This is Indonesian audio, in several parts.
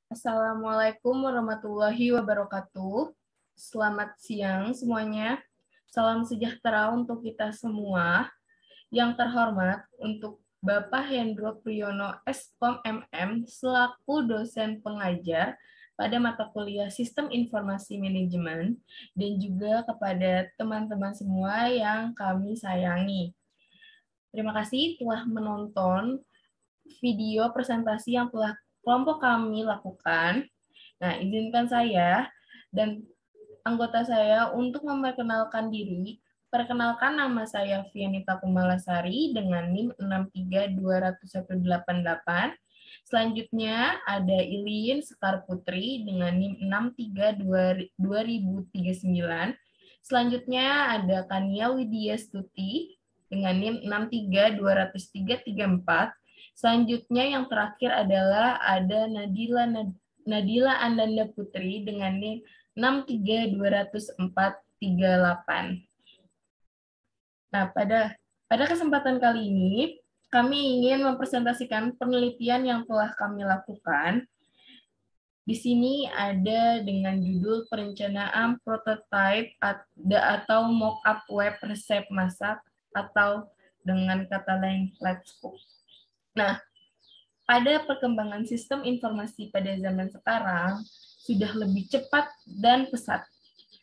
Assalamualaikum warahmatullahi wabarakatuh. Selamat siang semuanya. Salam sejahtera untuk kita semua. Yang terhormat untuk Bapak Hendro Priyono Eskom MM selaku dosen pengajar pada mata kuliah Sistem Informasi Manajemen dan juga kepada teman-teman semua yang kami sayangi. Terima kasih telah menonton video presentasi yang telah kelompok kami lakukan. Nah, izinkan saya dan anggota saya untuk memperkenalkan diri. Perkenalkan, nama saya Vianita Kumalasari dengan NIM 6321188. Selanjutnya ada Ilin Sekar Putri dengan NIM 632039. Selanjutnya ada Kania Widya Stuti dengan NIM 6320334. Selanjutnya yang terakhir adalah ada Nadila Andanda Putri dengan NIM 6320438. Nah, pada kesempatan kali ini kami ingin mempresentasikan penelitian yang telah kami lakukan. Di sini ada dengan judul perencanaan prototype atau mock-up web resep masak atau dengan kata lain let's cook. Nah, pada perkembangan sistem informasi pada zaman sekarang sudah lebih cepat dan pesat.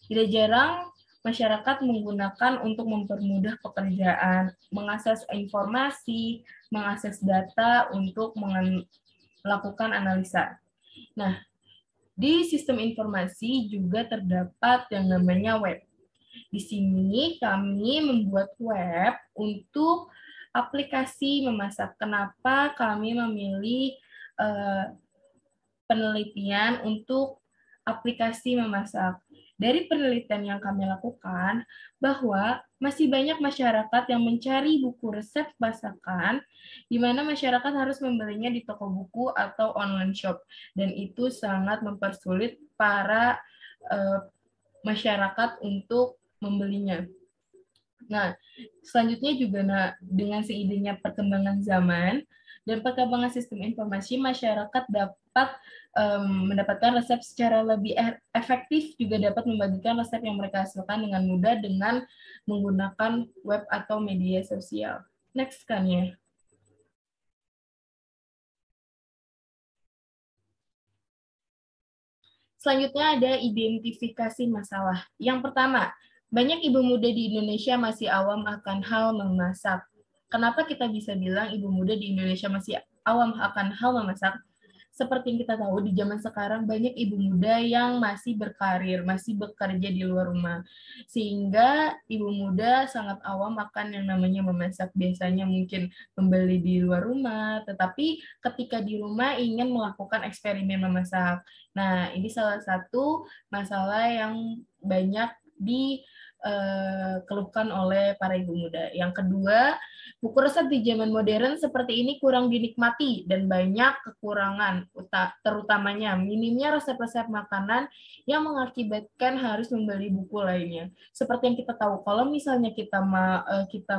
Tidak jarang masyarakat menggunakan untuk mempermudah pekerjaan, mengakses informasi, mengakses data untuk melakukan analisa. Nah, di sistem informasi juga terdapat yang namanya web. Di sini kami membuat web untuk aplikasi memasak. Kenapa kami memilih penelitian untuk aplikasi memasak? Dari penelitian yang kami lakukan, bahwa masih banyak masyarakat yang mencari buku resep masakan, di mana masyarakat harus membelinya di toko buku atau online shop, dan itu sangat mempersulit para masyarakat untuk membelinya. Nah, selanjutnya juga dengan seiringnya perkembangan zaman dan perkembangan sistem informasi, masyarakat dapat mendapatkan resep secara lebih efektif, juga dapat membagikan resep yang mereka hasilkan dengan mudah dengan menggunakan web atau media sosial. Next kan ya. Selanjutnya ada identifikasi masalah. Yang pertama, banyak ibu muda di Indonesia masih awam akan hal memasak. Kenapa kita bisa bilang ibu muda di Indonesia masih awam akan hal memasak? Seperti yang kita tahu, di zaman sekarang banyak ibu muda yang masih berkarir, masih bekerja di luar rumah. Sehingga ibu muda sangat awam akan yang namanya memasak. Biasanya mungkin membeli di luar rumah, tetapi ketika di rumah ingin melakukan eksperimen memasak. Nah, ini salah satu masalah yang banyak dikeluhkan oleh para ibu muda. Yang kedua, buku resep di zaman modern seperti ini kurang dinikmati dan banyak kekurangan, terutamanya minimnya resep-resep makanan yang mengakibatkan harus membeli buku lainnya. Seperti yang kita tahu, kalau misalnya kita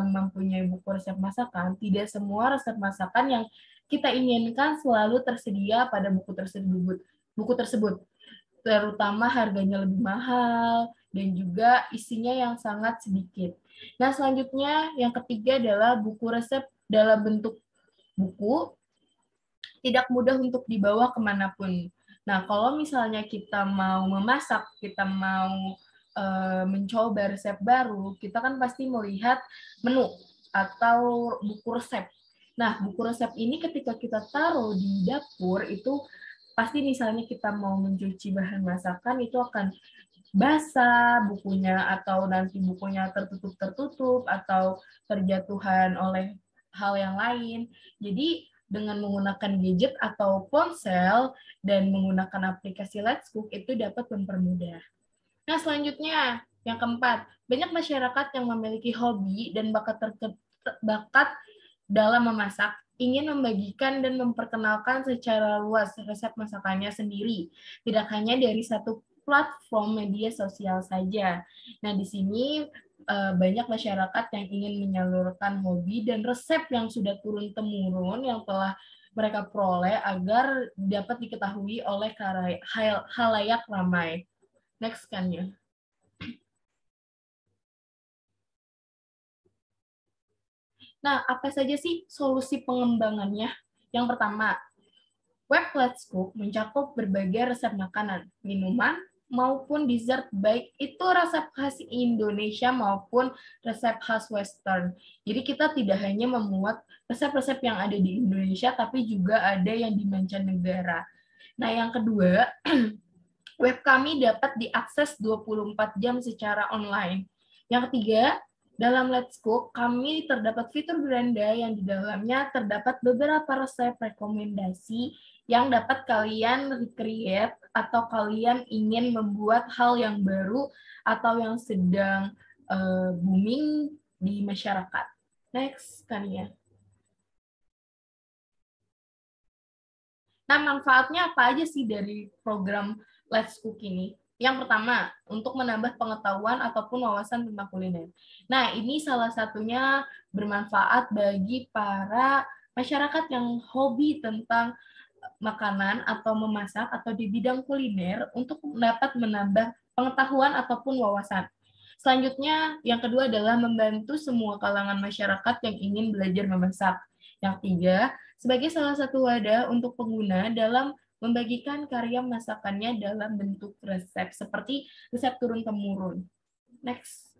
mempunyai buku resep masakan, tidak semua resep masakan yang kita inginkan selalu tersedia pada buku tersebut, terutama harganya lebih mahal dan juga isinya yang sangat sedikit. Nah, selanjutnya yang ketiga adalah buku resep dalam bentuk buku tidak mudah untuk dibawa kemanapun. Nah, kalau misalnya kita mau memasak, kita mau mencoba resep baru, kita kan pasti melihat menu atau buku resep. Nah, buku resep ini ketika kita taruh di dapur, itu pasti misalnya kita mau mencuci bahan masakan, itu akan basah bukunya atau nanti bukunya tertutup atau terjatuhan oleh hal yang lain. Jadi dengan menggunakan gadget atau ponsel dan menggunakan aplikasi Let's Cook itu dapat mempermudah. Nah, selanjutnya yang keempat, banyak masyarakat yang memiliki hobi dan bakat dalam memasak ingin membagikan dan memperkenalkan secara luas resep masakannya sendiri, tidak hanya dari satu platform media sosial saja. Nah, di sini banyak masyarakat yang ingin menyalurkan hobi dan resep yang sudah turun-temurun, yang telah mereka peroleh agar dapat diketahui oleh halayak ramai. Next kan ya. Nah, apa saja sih solusi pengembangannya? Yang pertama, web Let's Cook mencakup berbagai resep makanan, minuman, maupun dessert, baik itu resep khas Indonesia maupun resep khas Western. Jadi kita tidak hanya memuat resep-resep yang ada di Indonesia, tapi juga ada yang di mancanegara. Nah, yang kedua, web kami dapat diakses 24 jam secara online. Yang ketiga, dalam Let's Cook, kami terdapat fitur beranda yang di dalamnya terdapat beberapa resep rekomendasi yang dapat kalian recreate atau kalian ingin membuat hal yang baru atau yang sedang booming di masyarakat. Next, Kania. Nah, manfaatnya apa aja sih dari program Let's Cook ini? Yang pertama, untuk menambah pengetahuan ataupun wawasan tentang kuliner. Nah, ini salah satunya bermanfaat bagi para masyarakat yang hobi tentang makanan atau memasak atau di bidang kuliner untuk dapat menambah pengetahuan ataupun wawasan. Selanjutnya, yang kedua adalah membantu semua kalangan masyarakat yang ingin belajar memasak. Yang ketiga, sebagai salah satu wadah untuk pengguna dalam membagikan karya masakannya dalam bentuk resep, seperti resep turun-temurun. Next.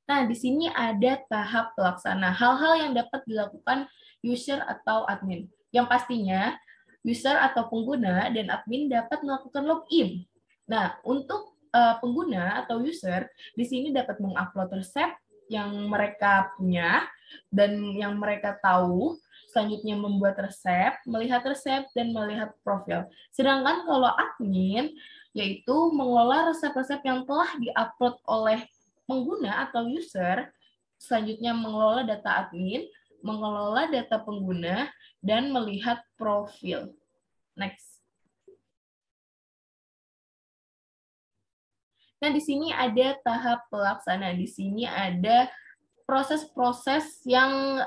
Nah, di sini ada tahap pelaksana, hal-hal yang dapat dilakukan user atau admin. Yang pastinya, user atau pengguna dan admin dapat melakukan login. Nah, untuk pengguna atau user, di sini dapat mengupload resep yang mereka punya dan yang mereka tahu, selanjutnya membuat resep, melihat resep, dan melihat profil. Sedangkan kalau admin, yaitu mengelola resep-resep yang telah diupload oleh pengguna atau user, selanjutnya mengelola data admin, mengelola data pengguna, dan melihat profil. Next. Nah, di sini ada tahap pelaksana. Di sini ada proses-proses yang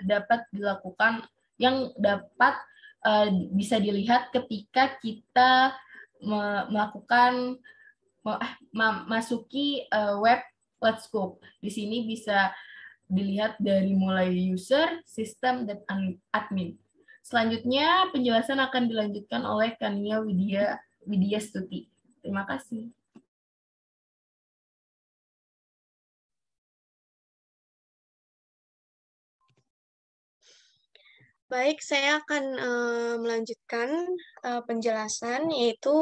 dapat dilakukan, yang dapat bisa dilihat ketika kita melakukan masuki web Let's Cook. Di sini bisa dilihat dari mulai user, sistem, dan admin. Selanjutnya, penjelasan akan dilanjutkan oleh Kania Widya Stuti. Terima kasih. Baik, saya akan melanjutkan penjelasan, yaitu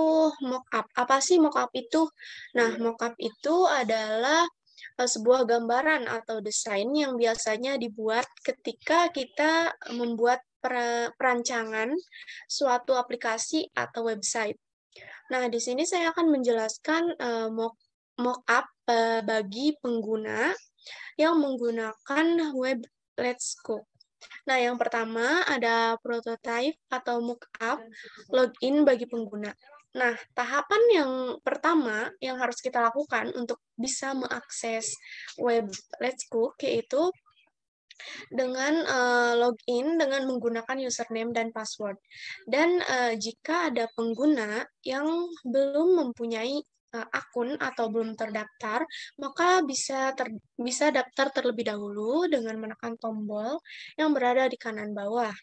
mockup. Apa sih mockup itu? Nah, mockup itu adalah sebuah gambaran atau desain yang biasanya dibuat ketika kita membuat perancangan suatu aplikasi atau website. Nah, di sini saya akan menjelaskan mockup bagi pengguna yang menggunakan web Let's Cook. Nah, yang pertama ada prototype atau mockup login bagi pengguna. Nah, tahapan yang pertama yang harus kita lakukan untuk bisa mengakses web Let's Cook yaitu dengan login dengan menggunakan username dan password. Dan jika ada pengguna yang belum mempunyai akun atau belum terdaftar, maka bisa daftar terlebih dahulu dengan menekan tombol yang berada di kanan bawah.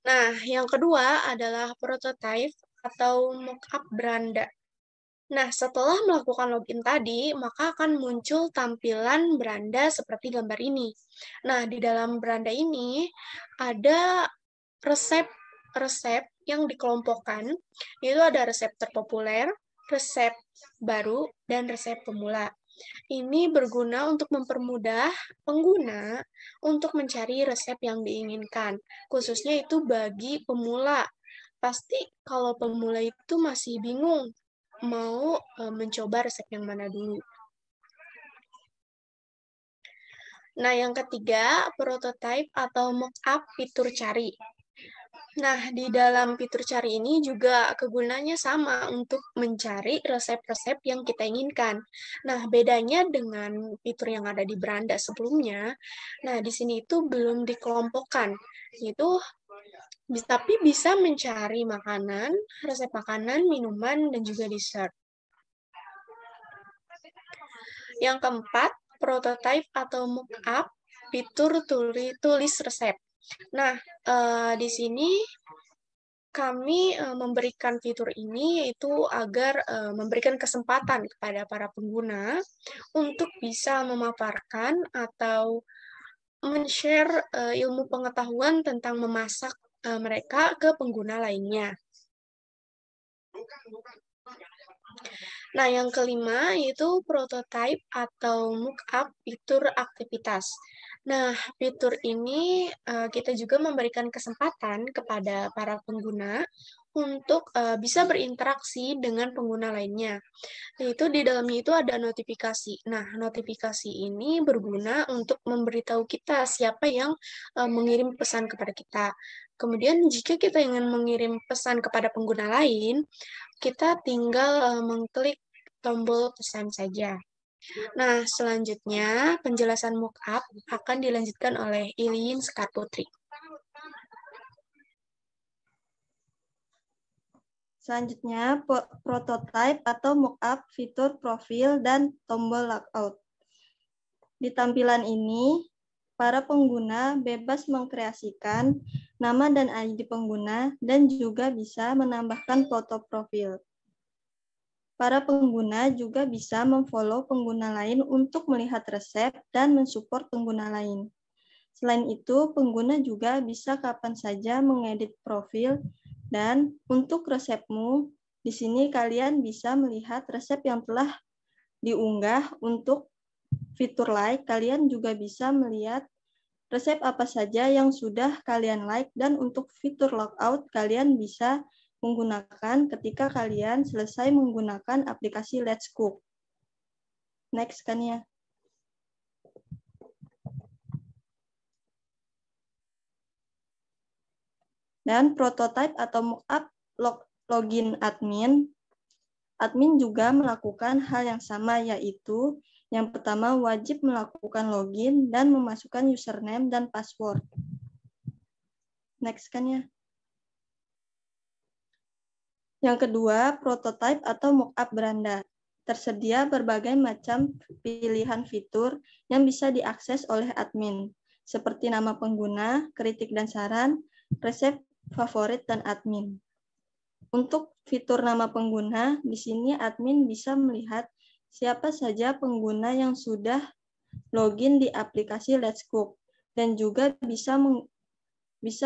Nah, yang kedua adalah prototype atau mockup beranda. Nah, setelah melakukan login tadi, maka akan muncul tampilan beranda seperti gambar ini. Nah, di dalam beranda ini ada resep-resep yang dikelompokkan, yaitu ada resep terpopuler, resep baru, dan resep pemula. Ini berguna untuk mempermudah pengguna untuk mencari resep yang diinginkan, khususnya itu bagi pemula. Pasti kalau pemula itu masih bingung mau mencoba resep yang mana dulu. Nah, yang ketiga, prototype atau mockup fitur cari. Nah, di dalam fitur cari ini juga kegunaannya sama untuk mencari resep-resep yang kita inginkan. Nah, bedanya dengan fitur yang ada di beranda sebelumnya, nah di sini itu belum dikelompokkan. Itu tapi bisa mencari makanan, resep makanan, minuman, dan juga dessert. Yang keempat, prototype atau mockup fitur tulis resep. Nah, di sini kami memberikan fitur ini yaitu agar memberikan kesempatan kepada para pengguna untuk bisa memaparkan atau men-share ilmu pengetahuan tentang memasak mereka ke pengguna lainnya. Nah, yang kelima yaitu prototype atau mockup fitur aktivitas. Nah, fitur ini kita juga memberikan kesempatan kepada para pengguna untuk bisa berinteraksi dengan pengguna lainnya. Yaitu di dalamnya itu ada notifikasi. Nah, notifikasi ini berguna untuk memberitahu kita siapa yang mengirim pesan kepada kita. Kemudian jika kita ingin mengirim pesan kepada pengguna lain, kita tinggal mengklik tombol pesan saja. Nah, selanjutnya penjelasan mockup akan dilanjutkan oleh Ilin Sekar Putri. Selanjutnya, prototype atau mockup fitur profil dan tombol logout. Di tampilan ini, para pengguna bebas mengkreasikan nama dan ID pengguna dan juga bisa menambahkan foto profil. Para pengguna juga bisa memfollow pengguna lain untuk melihat resep dan mensupport pengguna lain. Selain itu, pengguna juga bisa kapan saja mengedit profil dan untuk resepmu, di sini kalian bisa melihat resep yang telah diunggah. Untuk fitur like, kalian juga bisa melihat resep apa saja yang sudah kalian like, dan untuk fitur logout, kalian bisa menggunakan ketika kalian selesai menggunakan aplikasi Let's Cook. Next kan ya. Dan prototype atau mockup login admin. Admin juga melakukan hal yang sama, yaitu yang pertama wajib melakukan login dan memasukkan username dan password. Next kan ya. Yang kedua, prototype atau mockup beranda. Tersedia berbagai macam pilihan fitur yang bisa diakses oleh admin, seperti nama pengguna, kritik dan saran, resep favorit, dan admin. Untuk fitur nama pengguna, di sini admin bisa melihat siapa saja pengguna yang sudah login di aplikasi Let's Cook, dan juga bisa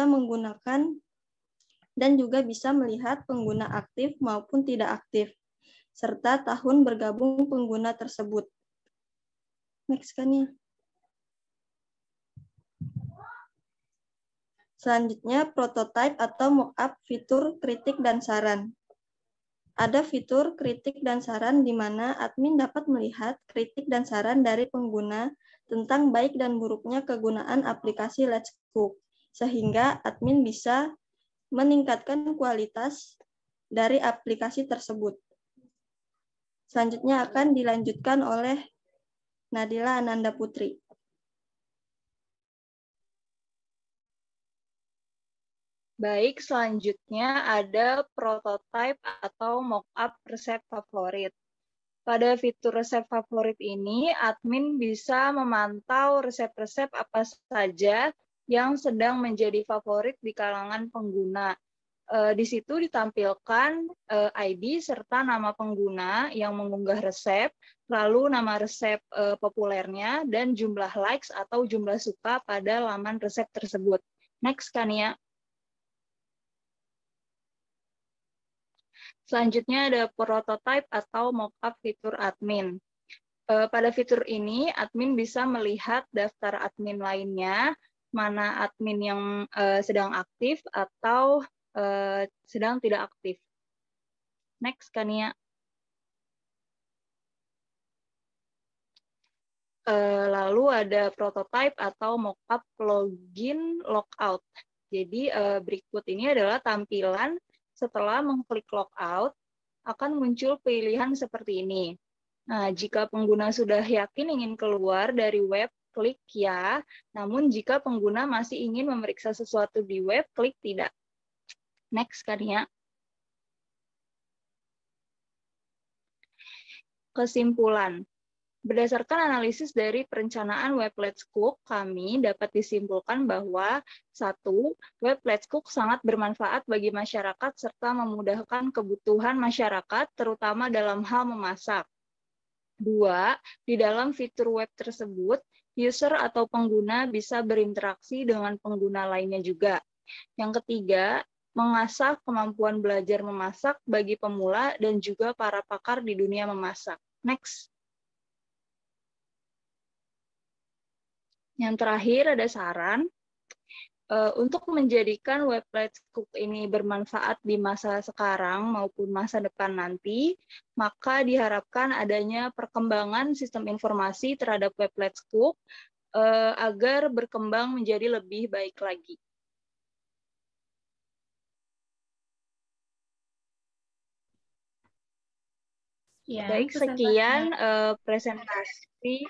menggunakan dan juga bisa melihat pengguna aktif maupun tidak aktif, serta tahun bergabung pengguna tersebut. Next kan ya. Selanjutnya, prototype atau mockup fitur kritik dan saran. Ada fitur kritik dan saran di mana admin dapat melihat kritik dan saran dari pengguna tentang baik dan buruknya kegunaan aplikasi Let's Cook, sehingga admin bisa meningkatkan kualitas dari aplikasi tersebut. Selanjutnya akan dilanjutkan oleh Nadila Ananda Putri. Baik, selanjutnya ada prototype atau mockup resep favorit. Pada fitur resep favorit ini, admin bisa memantau resep-resep apa saja yang sedang menjadi favorit di kalangan pengguna. Di situ ditampilkan ID serta nama pengguna yang mengunggah resep, lalu nama resep populernya, dan jumlah likes atau jumlah suka pada laman resep tersebut. Next, Kania. Selanjutnya ada prototype atau mockup fitur admin. Pada fitur ini, admin bisa melihat daftar admin lainnya, mana admin yang sedang aktif atau sedang tidak aktif. Next, Kania. Lalu ada prototype atau mockup login logout. Jadi berikut ini adalah tampilan setelah mengklik logout, akan muncul pilihan seperti ini. Nah, jika pengguna sudah yakin ingin keluar dari web, klik ya. Namun jika pengguna masih ingin memeriksa sesuatu di web, klik tidak. Next, Kania. Kesimpulan. Berdasarkan analisis dari perencanaan Web Let's Cook, kami dapat disimpulkan bahwa 1. Web Let's Cook sangat bermanfaat bagi masyarakat serta memudahkan kebutuhan masyarakat, terutama dalam hal memasak. 2. Di dalam fitur web tersebut, user atau pengguna bisa berinteraksi dengan pengguna lainnya juga. Yang ketiga, mengasah kemampuan belajar memasak bagi pemula dan juga para pakar di dunia memasak. Next. Yang terakhir ada saran, untuk menjadikan Web Let's Cook ini bermanfaat di masa sekarang maupun masa depan nanti, maka diharapkan adanya perkembangan sistem informasi terhadap Web Let's Cook agar berkembang menjadi lebih baik lagi. Baik, sekian presentasi.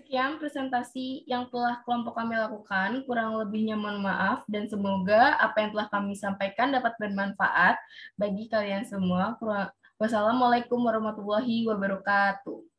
Sekian presentasi yang telah kelompok kami lakukan, kurang lebihnya mohon maaf, dan semoga apa yang telah kami sampaikan dapat bermanfaat bagi kalian semua. Wassalamualaikum warahmatullahi wabarakatuh.